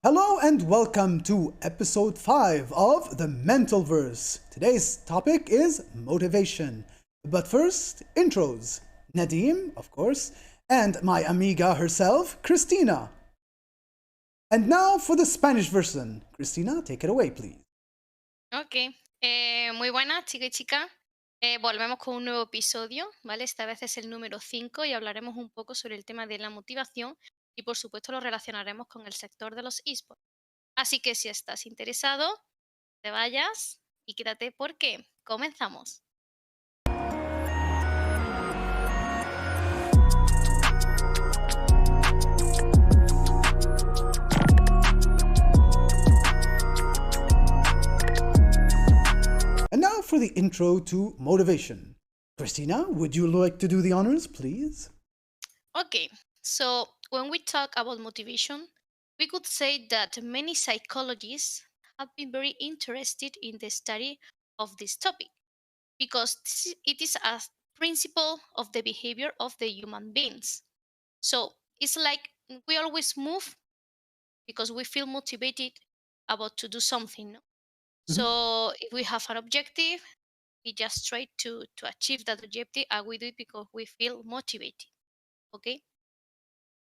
Hello and welcome to episode 5 of the Mentalverse. Today's topic is motivation. But first, intros. Nadim, of course, and my amiga herself, Christina. And now for the Spanish version. Christina, take it away, please. Ok, muy buenas chicos y chicas. Volvemos con un nuevo episodio, ¿vale? Esta vez es el número 5 y hablaremos un poco sobre el tema de la motivación y por supuesto lo relacionaremos con el sector de los esports. Así que si estás interesado, te vayas y quédate porque comenzamos. And now for the intro to motivation. Christina, would you like to do the honors, please? Okay, so when we talk about motivation, we could say that many psychologists have been very interested in the study of this topic because it is a principle of the behavior of the human beings. So it's like we always move because we feel motivated about to do something. No? Mhm. So if we have an objective, we just try to achieve that objective and we do it because we feel motivated. Okay.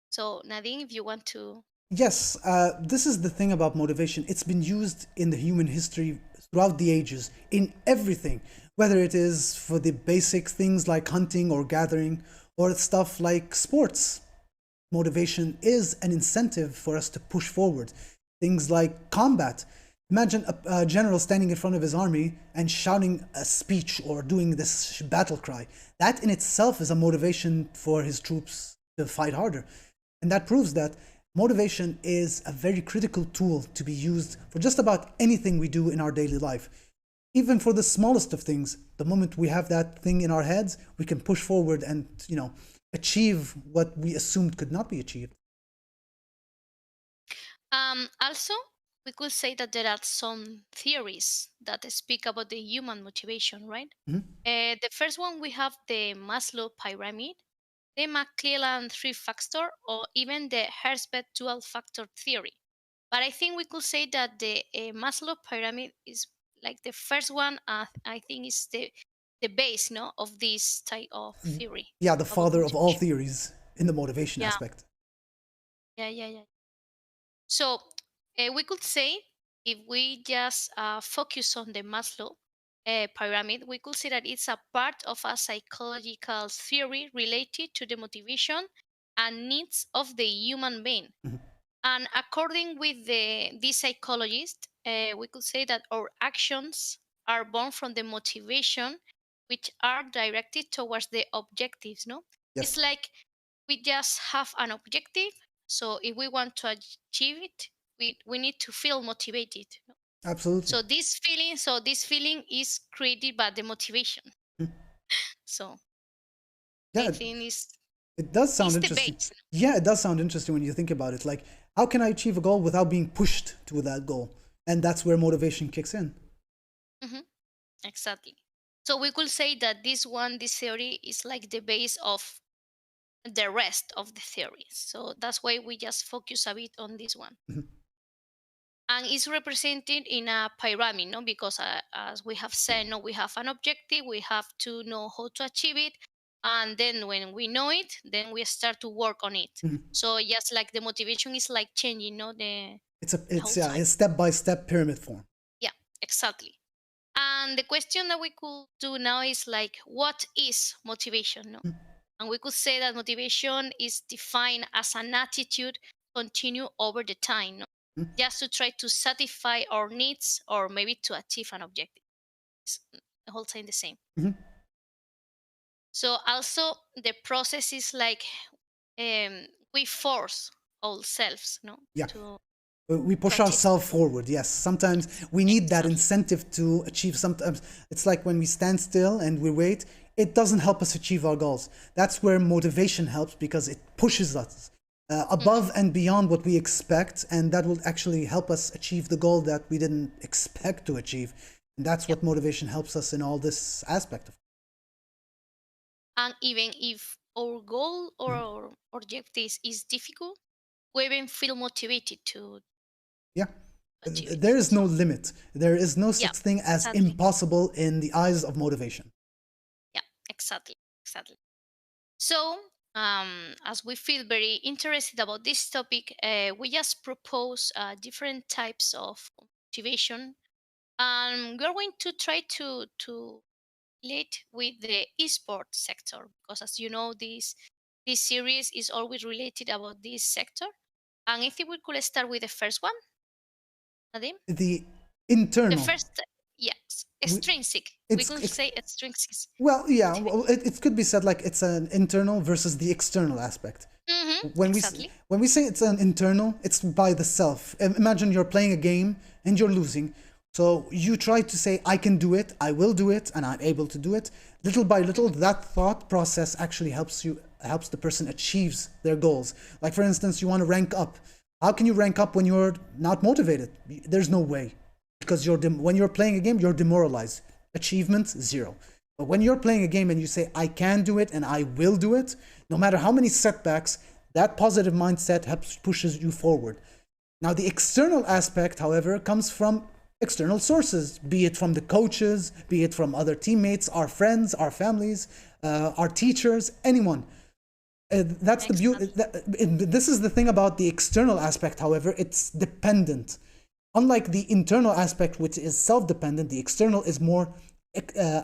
So Nadine, if you want to. Yes, this is the thing about motivation. It's been used in the human history throughout the ages in everything, whether it is for the basic things like hunting or gathering, or stuff like sports. Motivation is an incentive for us to push forward. Things like combat. Imagine a general standing in front of his army and shouting a speech or doing this battle cry. That in itself is a motivation for his troops to fight harder. And that proves that motivation is a very critical tool to be used for just about anything we do in our daily life. Even for the smallest of things, the moment we have that thing in our heads, we can push forward and, achieve what we assumed could not be achieved. Also, we could say that there are some theories that speak about the human motivation, right? Mhm. The first one we have the Maslow pyramid, the McClelland three factor, or even the Herzberg dual factor theory. But I think we could say that the Maslow pyramid is like the first one. I think is the base, no, of this type of theory Yeah, the about father of all motivation. theories in the motivation Yeah, aspect. yeah. So we could say if we just focus on the Maslow pyramid, we could say that it's a part of a psychological theory related to the motivation and needs of the human being. Mhm. And according with this psychologist, we could say that our actions are born from the motivation, which are directed towards the objectives. No, it's Yes, like we just have an objective. So if we want to achieve it, we need to feel motivated. No? absolutely. So this feeling is created by the motivation. Mhm. So I Yeah, think it does sound it's the interesting. base. Yeah, it does sound interesting when you think about it. Like, how can I achieve a goal without being pushed to that goal? And that's where motivation kicks in. Mhm. Exactly. So we could say that this theory is like the base of the rest of the theories. So that's why we just focus a bit on this one. Mhm. And it's represented in a pyramid, no? Because as we have said, no, we have an objective, we have to know how to achieve it. And then when we know it, then we start to work on it. Mhm. So just like the motivation is like changing, no, the It's whole yeah, time. it's step by step pyramid form. Yeah, exactly. And the question that we could do now is like, what is motivation? No? And we could say that motivation is defined as an attitude continue over the time, no? Mhm. Just to try to satisfy our needs or maybe to achieve an objective. It's the whole time the same. Mhm. So also the process is like we force ourselves, no, Yeah, to we to push achieve ourselves something. forward. Yes, sometimes we need that Exactly. incentive to achieve. Sometimes it's like when we stand still and we wait, it doesn't help us achieve our goals. That's where motivation helps because it pushes us Hmm. above and beyond what we expect, and that will actually help us achieve the goal that we didn't expect to achieve. And that's Yep. what motivation helps us in all this aspect of. And even if our goal or Mhm. our objective is difficult, we even feel motivated to. Yeah. There activities. is no So limit. There is no yeah, such thing as exactly. impossible in the eyes of motivation. Yeah, exactly, exactly. So, as we feel very interested about this topic, we just propose different types of motivation, and we're going to try to relate with the esports sector because, as you know, this series is always related about this sector. And I think we could start with the first one, Nadim. The The internal, first, yes, we, extrinsic. We it's, could it's say extrinsic well, yeah. motivation. Well, it could be said like it's an internal versus the external aspect. When we Exactly. when we say it's an internal, it's by the self. Imagine you're playing a game and you're losing. So you try to say, I can do it, I will do it, and I'm able to do it. Little by little, Mhm. that thought process actually helps the person achieves their goals. Like for instance, you want to rank up. How can you rank up when you're not motivated? There's no way, because when you're playing a game, you're demoralized. Achievement zero. But when you're playing a game and you say, I can do it and I will do it, no matter how many setbacks, that positive mindset helps pushes you forward. Now, the external aspect, however, comes from external sources, be it from the coaches, be it from other teammates, our friends, our families, our teachers, anyone. That's the beauty. Exactly. This is the thing about the external aspect, however, it's dependent. Unlike the internal aspect, which is self dependent, the external is more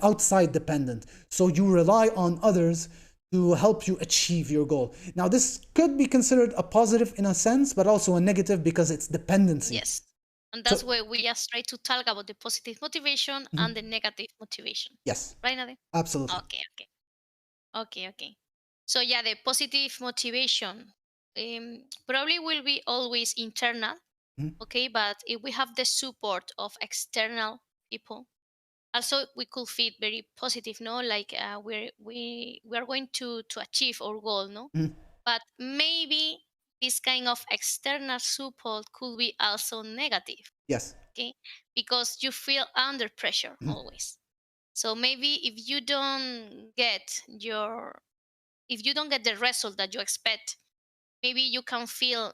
outside dependent. So you rely on others to help you achieve your goal. Now, this could be considered a positive in a sense, but also a negative because it's dependency. Yes. And So, that's where we just try to talk about the positive motivation and the negative motivation. yes, Right, Nade? absolutely. Okay, okay. Okay, okay. So yeah, the positive motivation probably will be always internal, okay? But if we have the support of external people, also we could feel very positive, no? Like we are going to achieve our goal, no? Mhm. But maybe this kind of external support could be also negative, Yes. okay? Because you feel under pressure always. So maybe if you don't get the result that you expect, maybe you can feel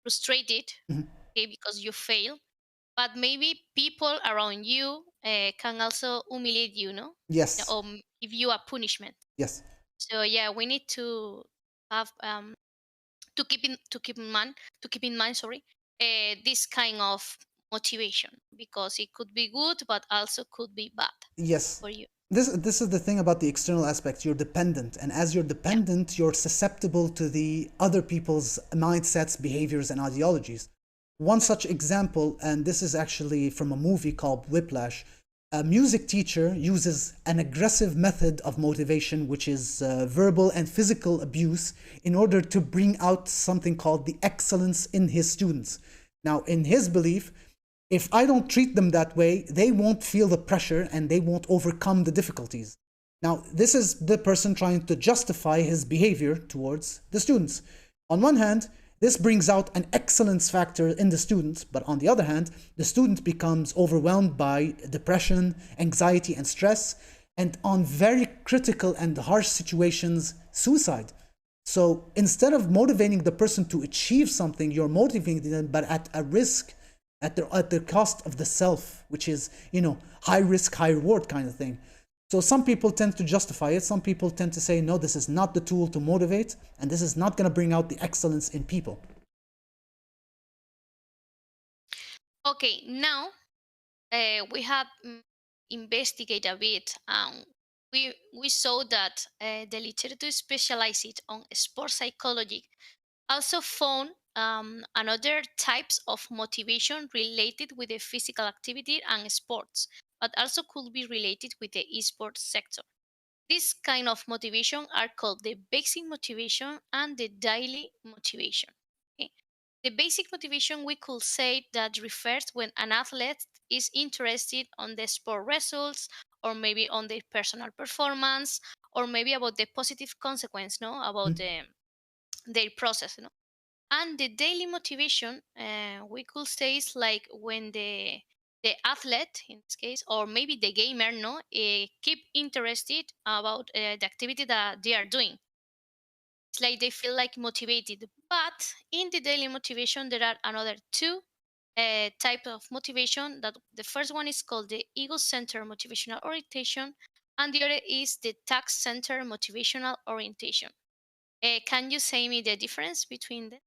frustrated, okay, because you fail. But maybe people around you can also humiliate you, no? Yes. Or give you a punishment. Yes. So yeah, we need to have to keep in mind, sorry, this kind of motivation because it could be good, but also could be bad Yes. for you. This is the thing about the external aspect. You're dependent, and as you're Yeah. dependent, you're susceptible to the other people's mindsets, behaviors, and ideologies. One Mm. such example, and this is actually from a movie called Whiplash. A music teacher uses an aggressive method of motivation, which is verbal and physical abuse, in order to bring out something called the excellence in his students. Now, in his belief, if I don't treat them that way, they won't feel the pressure and they won't overcome the difficulties. Now, this is the person trying to justify his behavior towards the students. On one hand, this brings out an excellence factor in the student, but on the other hand, the student becomes overwhelmed by depression, anxiety, and stress, and on very critical and harsh situations, suicide. So instead of motivating the person to achieve something, you're motivating them, but at a risk, at the cost of the self, which is high risk, high reward kind of thing. So some people tend to justify it. Some people tend to say, no, this is not the tool to motivate, and this is not going to bring out the excellence in people. Okay, now we have investigate a bit, and we saw that the literature specialized on sports psychology also found another types of motivation related with the physical activity and sports, but also could be related with the esports sector. This kind of motivation are called the basic motivation and the daily motivation. Okay? The basic motivation we could say that refers when an athlete is interested on the sport results or maybe on their personal performance or maybe about the positive consequence, no, about their process, no. And the daily motivation we could say is like when the athlete in this case or maybe the gamer, no, keep interested about the activity that they are doing. It's like they feel like motivated. But in the daily motivation, there are another two type of motivation. That the first one is called the ego-centered motivational orientation, and the other is the task-centered motivational orientation. Can you say me the difference between them?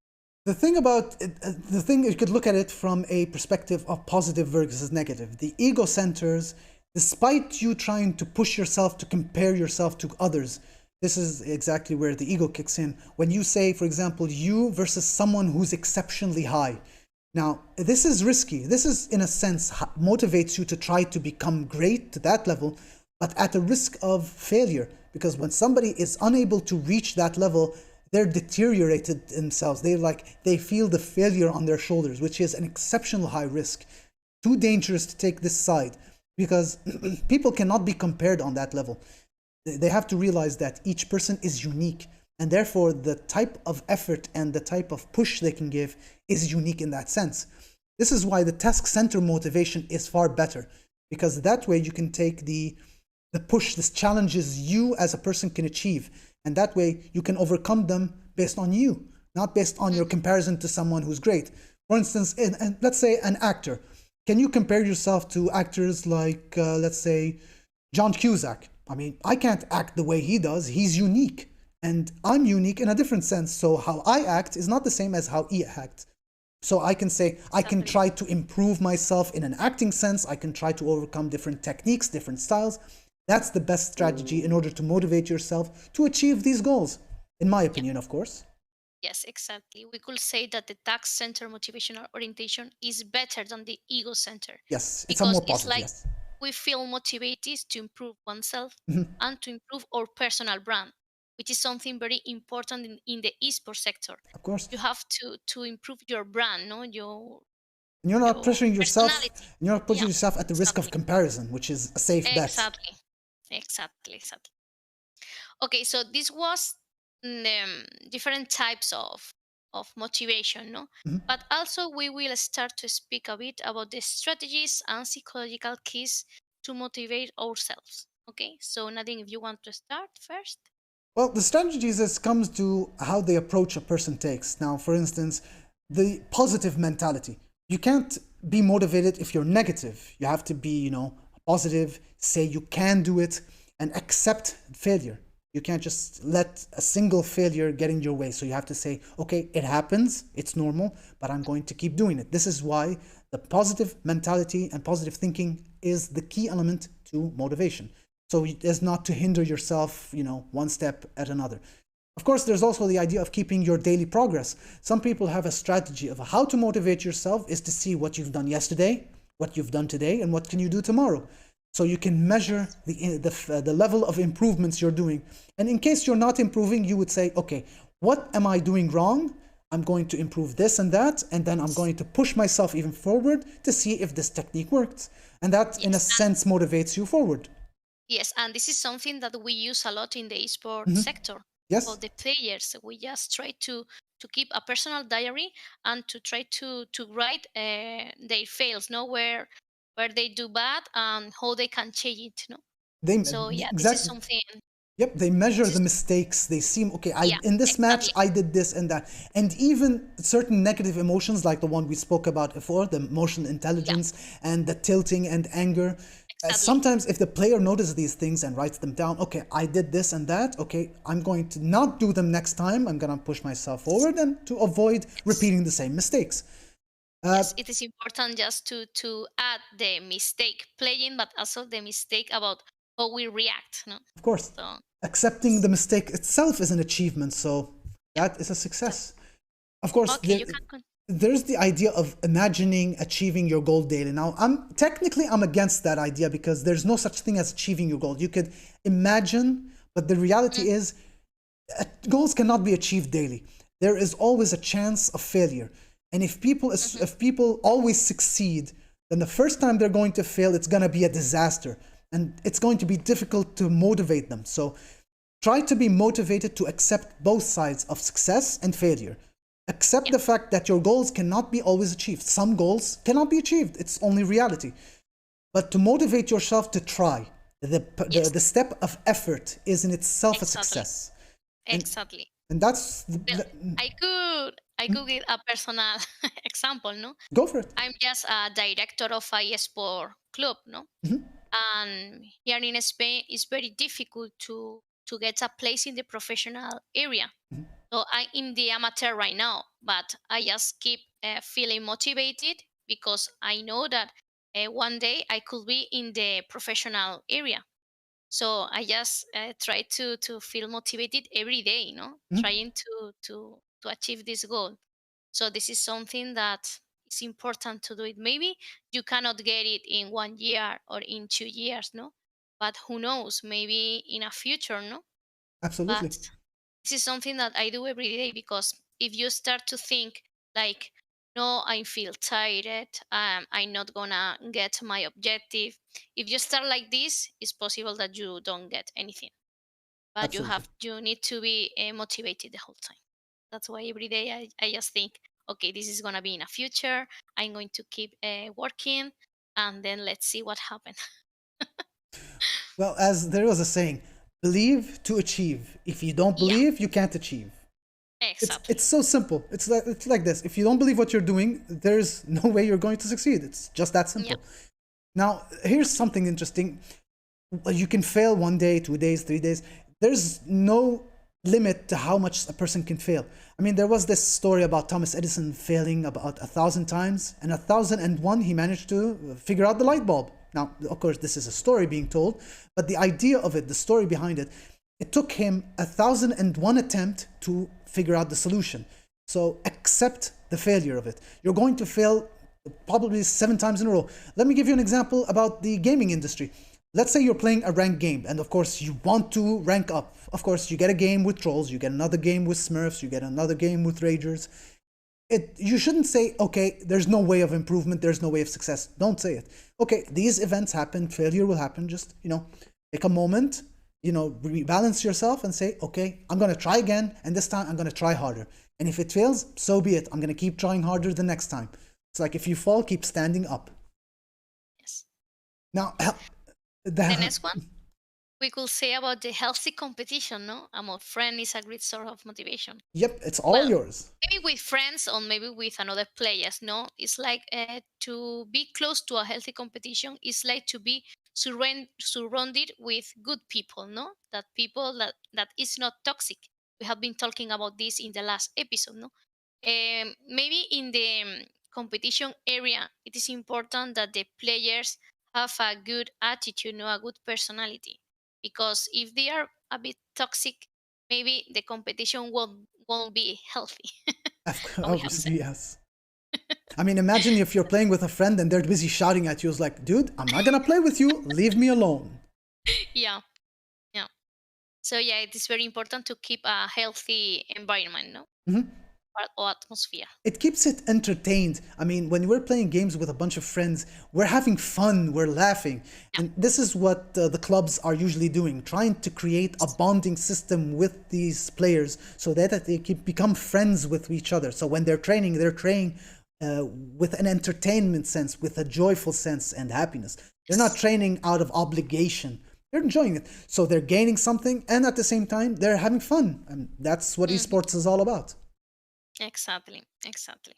The thing about it, the thing you could look at it from a perspective of positive versus negative. The ego centers, despite you trying to push yourself to compare yourself to others, this is exactly where the ego kicks in. When you say, for example, you versus someone who's exceptionally high. Now, this is risky. This is, in a sense, motivates you to try to become great to that level, but at a risk of failure. Because when somebody is unable to reach that level, they're deteriorated themselves. They feel the failure on their shoulders, which is an exceptional high risk. Too dangerous to take this side because people cannot be compared on that level. They have to realize that each person is unique, and therefore the type of effort and the type of push they can give is unique in that sense. This is why the task center motivation is far better, because that way you can take the push, this challenges you as a person can achieve, and that way you can overcome them based on you, not based on your comparison to someone who's great. For instance, let's say an actor. Can you compare yourself to actors like, let's say, John Cusack? I mean, I can't act the way he does. He's unique. And I'm unique in a different sense. So how I act is not the same as how he acts. So I can say, I can try to improve myself in an acting sense. I can try to overcome different techniques, different styles. That's the best strategy in order to motivate yourself to achieve these goals, in my opinion, of course. Yes, exactly. We could say that the task center motivational orientation is better than the ego center Yes, it's a because more it's positive, like yes. we feel motivated to improve oneself Mhm. and to improve our personal brand, which is something very important in the esports sector. Of course. You have to improve your brand, no, And you're not your pressuring yourself, personality. and you're not putting Yeah, yourself at the risk of exactly, comparison, which is a safe bet. exactly, exactly. Okay, so this was different types of motivation, no? Mhm. But also we will start to speak a bit about the strategies and psychological keys to motivate ourselves. Okay, so Nadine, if you want to start first. Well, the strategies this comes to how the approach a person takes. Now, for instance, the positive mentality. You can't be motivated if you're negative. You have to be, positive, say you can do it, and accept failure. You can't just let a single failure get in your way. So you have to say, okay, it happens, it's normal, but I'm going to keep doing it. This is why the positive mentality and positive thinking is the key element to motivation. So as not to hinder yourself, one step at another. Of course, there's also the idea of keeping your daily progress. Some people have a strategy of how to motivate yourself is to see what you've done yesterday, what you've done today, and what can you do tomorrow. So you can measure the level of improvements you're doing. And in case you're not improving, you would say, okay, what am I doing wrong? I'm going to improve this and that, and then I'm going to push myself even forward to see if this technique works. And that, in a Yes, sense, motivates you forward. yes, and this is something that we use a lot in the esports Mhm. sector. For Yes, the players, we just try to keep a personal diary and to try to write their fails, know where they do bad and how they can change it. No, they so yeah, this is exactly. something. Yep, they measure This the is mistakes. They seem okay. I yeah, in this match exactly, I did this and that, and even certain negative emotions like the one we spoke about before, the emotional yeah, intelligence and the tilting and anger. exactly. Sometimes, if the player notices these things and writes them down, okay, I did this and that. Okay, I'm going to not do them next time. I'm gonna push myself forward and to avoid Yes. repeating the same mistakes. Uh, Yes, it is important just to add the mistake playing, but also the mistake about how we react. No, of course, so accepting the mistake itself is an achievement, so yeah, that is a exactly. success. Of course, Okay, you can. there's the idea of imagining achieving your goal daily. Now, I'm against that idea because there's no such thing as achieving your goal. You could imagine, but the reality is goals cannot be achieved daily. There is always a chance of failure. And if people always succeed, then the first time they're going to fail, it's going to be a disaster and it's going to be difficult to motivate them. So try to be motivated to accept both sides of success and failure. Accept Yeah. the fact that your goals cannot be always achieved. Some goals cannot be achieved. It's only reality. But to motivate yourself to try, the Yes. step of effort is in itself a Exactly. success. And Exactly. And that's Well, I could give a personal example, no? go for it. I'm just a director of a sport club, no? Hmm. And here in Spain, it's very difficult to get a place in the professional area. So I'm in the amateur right now, but I just keep feeling motivated because I know that one day I could be in the professional area. So I just try to feel motivated every day, Hmm. trying to achieve this goal. So this is something that is important to do it. Maybe you cannot get it in 1 year or in 2 years, no? But who knows? Maybe in a future, no? Absolutely. But this is something that I do every day because if you start to think like, no, I feel tired, I'm not gonna get my objective. If you start like this, it's possible that you don't get anything. But Absolutely. you need to be motivated the whole time. That's why every day I just think, okay, this is gonna be in the future. I'm going to keep working, and then let's see what happens. Well, as there was a saying, believe to achieve. If you don't Yeah, believe, you can't achieve. exactly. It's so simple. It's like this. If you don't believe what you're doing, there's no way you're going to succeed. It's just that Yeah, simple. Now, here's something interesting. You can fail 1 day, 2 days, 3 days. There's no limit to how much a person can fail. I mean, there was this story about Thomas Edison failing about 1,000 times, and 1,001 he managed to figure out the light bulb. Now, of course, this is a story being told, but the idea of it, the story behind it, it took him 1,001 attempt to figure out the solution. So accept the failure of it. You're going to fail probably 7 times in a row. Let me give you an example about the gaming industry. Let's say you're playing a ranked game, and of course you want to rank up. Of course, you get a game with trolls, you get another game with smurfs, you get another game with ragers. You shouldn't say, okay, there's no way of improvement, there's no way of success. Don't say it. Okay, these events happen, failure will happen. Just, take a moment, rebalance yourself and say, okay, I'm going to try again, and this time I'm going to try harder. And if it fails, so be it. I'm going to keep trying harder the next time. It's like if you fall, keep standing up. yes. Now, The the, next one we could say about the healthy competition, no? Among friends is a great source of motivation. yep, it's all Well, yours. maybe with friends or maybe with another players, no? It's like to be close to a healthy competition is like to be surrounded with good people, no? That people that is not toxic. We have been talking about this in the last episode, no? Maybe in the competition area, it is important that the players have a good attitude, no, a good personality. Because if they are a bit toxic, maybe the competition won't be healthy. We have said, Obviously, yes. I mean, imagine if you're playing with a friend and they're busy shouting at you. It's like, dude, I'm not gonna play with you. Leave me alone. yeah, yeah. So yeah, it is very important to keep a healthy environment, no, Mhm. or atmosphere. It keeps it entertained. I mean, when we're playing games with a bunch of friends, we're having fun, we're laughing. Yeah, And this is what the clubs are usually doing, trying to create a bonding system with these players so that they can become friends with each other. So when they're training with an entertainment sense, with a joyful sense and happiness. They're not yes. training out of obligation. They're enjoying it. So they're gaining something, and at the same time, they're having fun. And that's what Mhm. esports is all about. Exactly, exactly.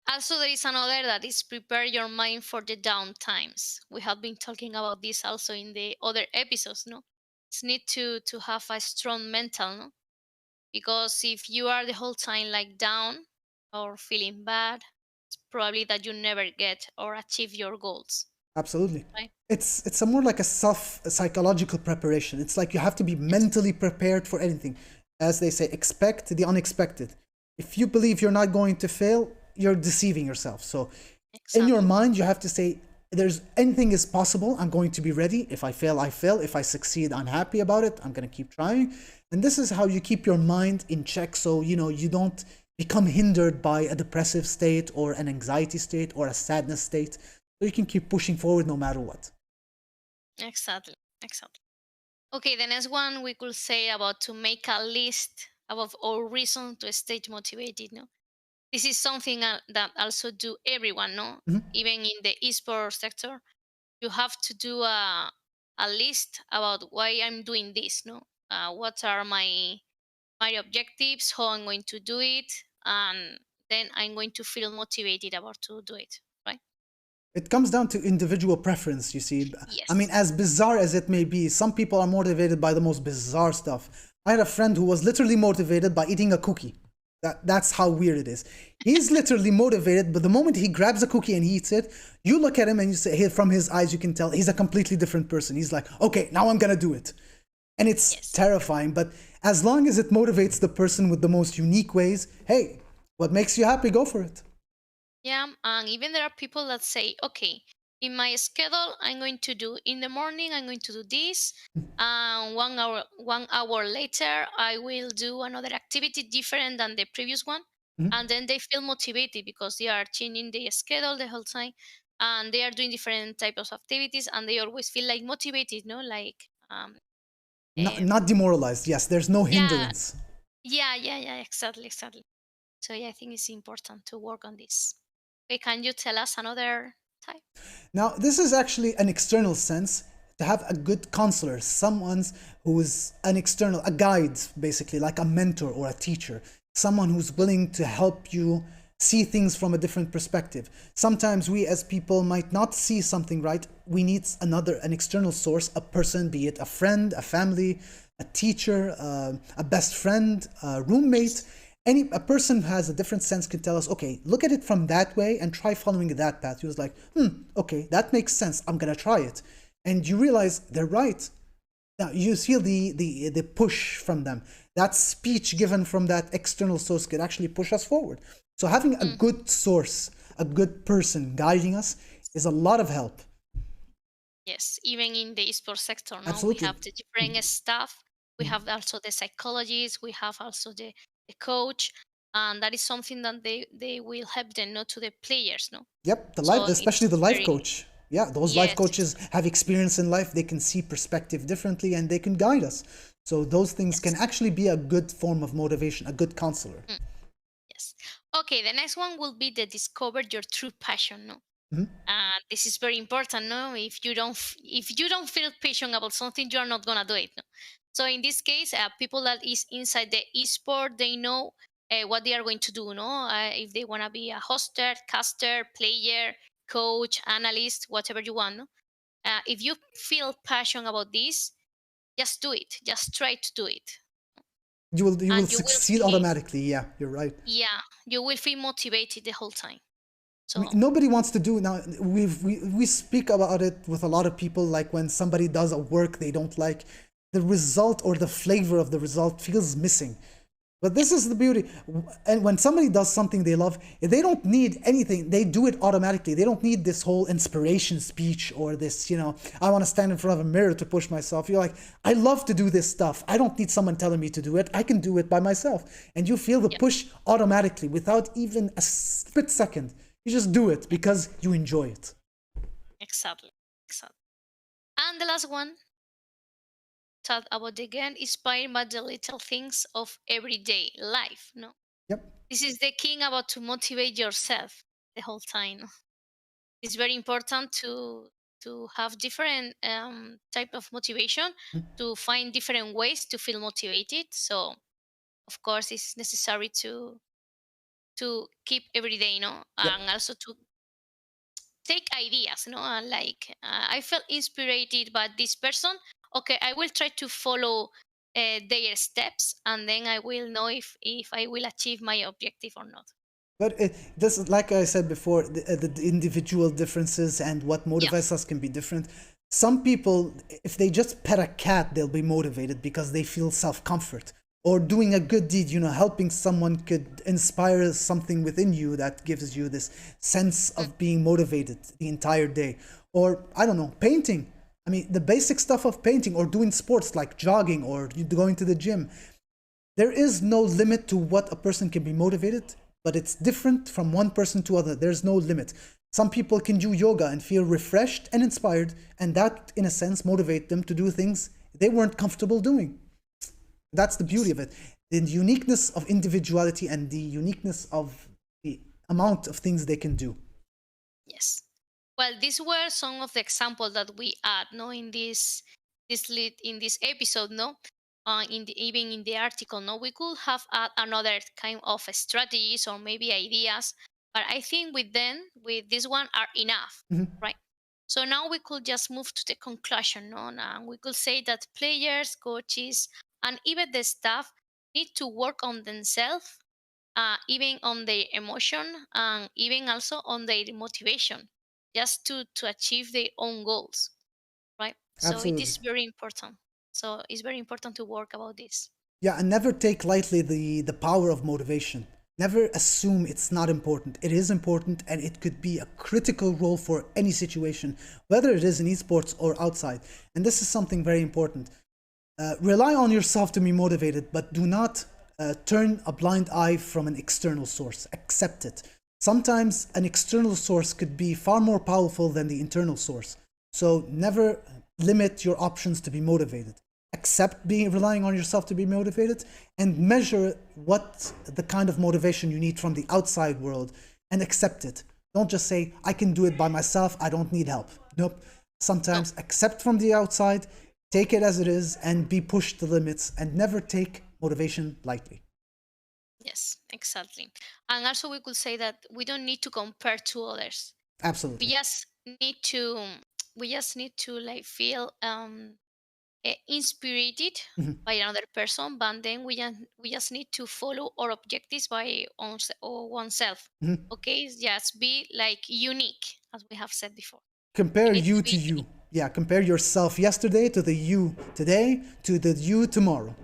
Also, there is another that is prepare your mind for the down times. We have been talking about this also in the other episodes, no? It's need to have a strong mental, no? Because if you are the whole time like down or feeling bad, it's probably that you never get or achieve your goals, Absolutely. right? It's a more like a self psychological preparation. It's like you have to be Yes, mentally prepared for anything. As they say, expect the unexpected. If you believe you're not going to fail, you're deceiving yourself. So in your exactly. mind, you have to say, there's anything is possible. I'm going to be ready. If I fail, I fail. If I succeed, I'm happy about it. I'm going to keep trying. And this is how you keep your mind in check so you don't become hindered by a depressive state or an anxiety state or a sadness state. So you can keep pushing forward no matter what. Exactly. Exactly. Okay, the next one we could say about to make a list about all reasons to stay motivated, no? This is something that also do everyone, no? Mhm. Even in the esports sector, you have to do a list about why I'm doing this, no? What are my my objectives, how I'm going to do it, and then I'm going to feel motivated about to do it, right? It comes down to individual preference, you see. I mean, Yes. as bizarre as it may be, some people are motivated by the most bizarre stuff. I had a friend who was literally motivated by eating a cookie. That's how weird it is. He's literally motivated, but the moment he grabs a cookie and he eats it, you look at him and you say, hey, from his eyes, you can tell he's a completely different person. He's like, okay, now I'm gonna do it. And it's Yes. terrifying, but as long as it motivates the person with the most unique ways, hey, what makes you happy, go for it. Yeah, and even there are people that say, okay, in my schedule, I'm going to do in the morning, I'm going to do this, and 1 hour later, I will do another activity different than the previous one, Mhm. and then they feel motivated because they are changing their schedule the whole time, and they are doing different types of activities, and they always feel like motivated, no, like Not demoralized. Yes, there's no yeah, hindrance. yeah, exactly, exactly. So yeah, I think it's important to work on this. Okay, can you tell us another type? Now, this is actually an external sense to have a good counselor, someone who is an external, a guide, basically, like a mentor or a teacher, someone who's willing to help you see things from a different perspective. Sometimes we as people might not see something right. We need an external source, a person, be it a friend, a family, a teacher, a best friend, a roommate. Yes. A person who has a different sense can tell us, okay, look at it from that way and try following that path. He was like, okay, that makes sense. I'm gonna try it. And you realize they're right. Now you feel the push from them. That speech given from that external source could actually push us forward. So having a Mhm. good source, a good person guiding us is a lot of help. Yes, even in the esports sector, no, we Absolutely. have the different staff. We have also the psychologists. We have also the coach, and that is something that they will help them, not to the players, no. Yep, So especially it's the life very coach. Yeah, those life yes, coaches have experience in life. They can see perspective differently and they can guide us. So those things can yes. actually be a good form of motivation, a good counselor. Mm, yes. Okay, the next one will be the discover your true passion, no. Mhm. This is very important, no. If you don't feel passion about something, you are not gonna do it, no? So in this case, people that is inside the esport, they know what they are going to do, no. If they wanna be a hoster, caster, player, coach, analyst, whatever you want, no? If you feel passion about this, just do it. Just try to do it, You will and you will succeed feel automatically. Yeah, you're right. yeah, you will feel motivated the whole time. I mean, So nobody wants to do now. We speak about it with a lot of people. Like when somebody does a work they don't like, the result or the flavor of the result feels missing. But yeah, this is the beauty. And when somebody does something they love, they don't need anything. They do it automatically. They don't need this whole inspiration speech or this, I want to stand in front of a mirror to push myself. You're like, I love to do this stuff. I don't need someone telling me to do it. I can do it by myself. And you feel the yeah, push automatically without even a split second. You just do it yeah, because you enjoy it. exactly, exactly. And the last one, talk about again inspired by the little things of everyday life. No, Yep. this is the king about to motivate yourself the whole time. It's very important to have different type of motivation, to find different ways to feel motivated. So of course, it's necessary to keep every day, Yep. and also to take ideas, and like I felt inspired by this person. Okay, I will try to follow their steps, and then I will know if I will achieve my objective or not. But this, like I said before, the individual differences and what Yeah, motivates us can be different. Some people, if they just pet a cat, they'll be motivated because they feel self comfort. Or doing a good deed, helping someone could inspire something within you that gives you this sense mm, of being motivated the entire day. Or, I don't know, painting. I mean, the basic stuff of painting or doing sports like jogging or going to the gym. There is no limit to what a person can be motivated, but it's different from one person to other. There's no limit. Some people can do yoga and feel refreshed and inspired, and that, in a sense, motivate them to do things they weren't comfortable doing. That's the beauty yes, of it. The uniqueness of individuality and the uniqueness of the amount of things they can do. yes. Well, these were some of the examples that we add, no, in this lead in this episode, no. even in the article. No, we could have another kind of strategies or maybe ideas, but I think with this one are enough, Mhm. right? So now we could just move to the conclusion. No, and we could say that players, coaches, and even the staff need to work on themselves, even on their emotion, and even also on their motivation, just to achieve their own goals, right? So it Absolutely. is very important. So it's very important to work about this. Yeah, and never take lightly the power of motivation. Never assume it's not important. It is important, and it could be a critical role for any situation, whether it is in esports or outside. And this is something very important. Rely on yourself to be motivated, but do not turn a blind eye from an external source. Accept it. Sometimes an external source could be far more powerful than the internal source. So never limit your options to be motivated. Accept being relying on yourself to be motivated, and measure what the kind of motivation you need from the outside world, and accept it. Don't just say, I can do it by myself, I don't need help. Nope. No, Sometimes accept from the outside, take it as it is, and be pushed to limits, and never take motivation lightly. yes, exactly. And also we could say that we don't need to compare to others. We Absolutely. just need to we just need to like feel inspired Mhm. by another person, but then we just need to follow our objectives by or oneself. Mhm. Okay, just be like unique, as we have said before. You Compare need to you to be you. unique. Yeah, compare yourself yesterday to the you today to the you tomorrow.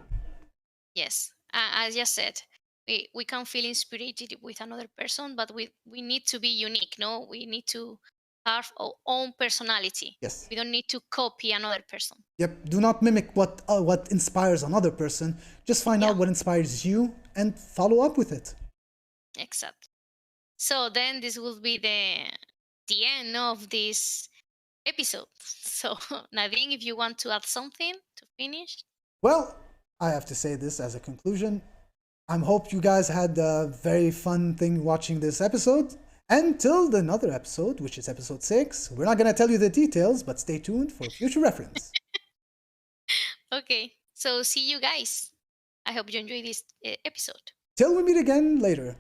Yes, as just said, we can feel inspired with another person, but we need to be unique. No, we need to have our own personality. Yes. We don't need to copy another person. Yep. Do not mimic what inspires another person. Just find Yeah, out what inspires you and follow up with it. exactly. So then this will be the end of this episode. So Nadine, if you want to add something to finish. Well, I have to say this as a conclusion. I hope you guys had a very fun thing watching this episode. Until another episode, which is episode 6, we're not going to tell you the details, but stay tuned for future reference. Okay, so see you guys. I hope you enjoy this episode. Till we meet again later.